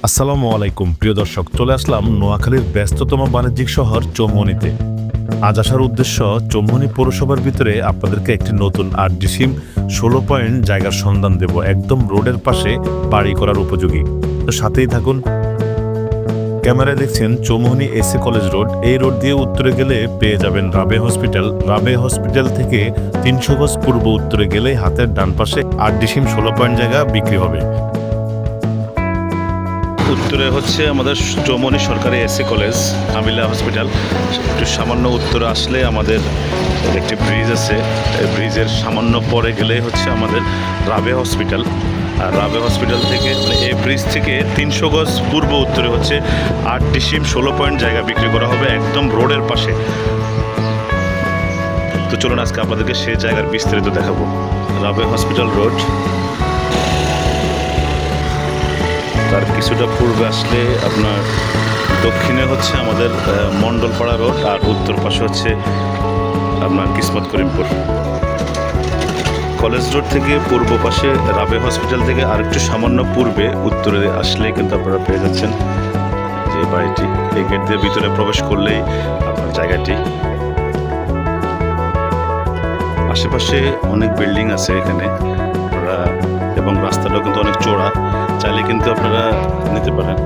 আসসালামু আলাইকুম প্রিয় দর্শক, চলে আসলাম নোয়াখালীর ব্যস্ততম বাণিজ্যিক শহর চৌমুহনীতে। আজ আসার উদ্দেশ্য চৌমুহনী পৌরসভার ভিতরে আপনাদেরকে একটি নতুন 8 ডিসিম 16 পয়েন্ট জায়গার সন্ধান দেব, একদম রোডের পাশে বাড়ি করার উপযোগী। তো সাথেই থাকুন। ক্যামেরায় দেখছেন চৌমুহনী এসএ কলেজ রোড। এই রোড দিয়ে উত্তরে গেলে পেয়ে যাবেন রাবে হসপিটাল। রাবে হসপিটাল থেকে 300 গজ পূর্ব উত্তরে গেলেই হাতের ডান পাশে 8 ডিসিম 16 পয়েন্ট জায়গা বিক্রি হবে। উত্তরে হচ্ছে আমাদের চৌমুহনী সরকারি এসএ কলেজ, আমিলা হসপিটাল। একটু সামান্য উত্তরে আসলে আমাদের একটি ব্রিজ আছে, এই ব্রিজের সামান্য পরে গেলে হচ্ছে আমাদের রাবে হসপিটাল। আর রাবে হসপিটাল থেকে এই ব্রিজ থেকে 300 গজ পূর্ব উত্তরে হচ্ছে 8 ডিসিম 16 পয়েন্ট জায়গা বিক্রি করা হবে, একদম রোডের পাশে। তো চলুন আজকে আপনাদেরকে সেই জায়গার বিস্তারিত দেখাবো। রাবে হসপিটাল রোড, তার কিছুটা পূর্বে আসলে আপনার দক্ষিণে হচ্ছে আমাদের মণ্ডলপাড়া রোড, আর উত্তর পাশে হচ্ছে আপনার কিসমত করিমপুর। কলেজ রোড থেকে পূর্ব পাশে রাবে হসপিটাল থেকে আরেকটু সামান্য পূর্বে উত্তরে আসলে কিন্তু আপনারা পেয়ে যাচ্ছেন যে বাড়িটি। এই গেট দিয়ে ভিতরে প্রবেশ করলেই আপনার জায়গাটি। আশেপাশে অনেক বিল্ডিং আছে এখানে এবং রাস্তাটাও কিন্তু অনেক চওড়া, চাইলে কিন্তু আপনারা নিতে পারেন।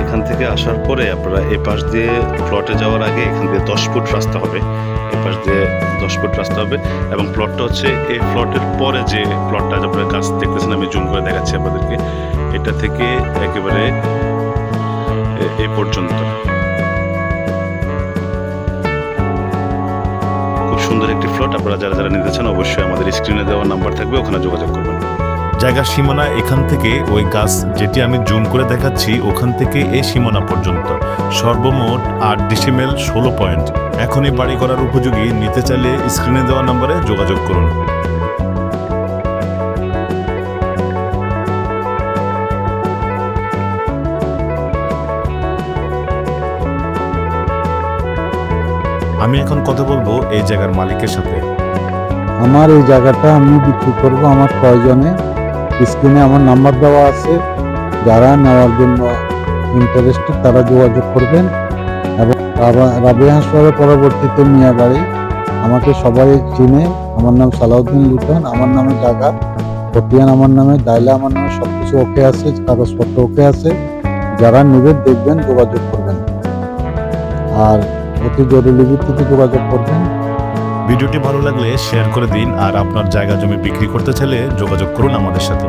এখান থেকে আসার পরে আপনারা এই পাশ দিয়ে প্লটে যাওয়ার আগে এখান দিয়ে 10 ফুট রাস্তা হবে, এই পাশ দিয়ে 10 ফুট রাস্তা হবে। এবং প্লটটা হচ্ছে এই প্লটের পরে যে প্লটটা আপনারা গাছ দেখতেছেন, আমি জুম করে দেখাচ্ছি আপনাদেরকে। এটা থেকে একেবারে এই পর্যন্ত খুব সুন্দর একটি প্লট। আপনারা যারা যারা নিতে চান অবশ্যই আমাদের স্ক্রিনে দেওয়া নাম্বার থাকবে, ওখানে যোগাযোগ করবেন। জায়গার সীমানা এখান থেকে ওই গাছ যেটি আমি জুম করে দেখাচ্ছি ওখান থেকে এই সীমানা পর্যন্ত সর্বমোট 8 ডিসিমেল 16 পয়েন্ট। এখনই বাড়ি করার উপযোগী। নিতে চাইলে স্ক্রিনে দেওয়া নম্বরে যোগাযোগ করুন। আমি এখন কথা বলবো এই জায়গার মালিকের সাথে। আমার এই জায়গাটা আমি বিক্রি করব আমার প্রয়োজনে। স্ক্রিনে আমার নাম্বার দেওয়া আছে, যারা নেওয়ার জন্য ইন্টারেস্টেড তারা যোগাযোগ করবেন। এবং রাবে হাসপাতালের পরবর্তীতে মিয়া বাড়ি, আমাকে সবাই চিনে। আমার নাম সালাউদ্দিন লিটন, আমার নামে জায়গা, খতিয়ান আমার নামে, দায়লা আমার নামে, সব কিছু ওকে আছে, কাগজপত্র ওকে আছে। যারা নেবেন দেখবেন, যোগাযোগ করবেন, আর অতি জরুরি ভিত্তিতে যোগাযোগ করবেন। ভিডিওটি ভালো লাগলে শেয়ার করে দিন, আর আপনার জায়গা জমি বিক্রি করতে চাইলে যোগাযোগ করুন আমাদের সাথে।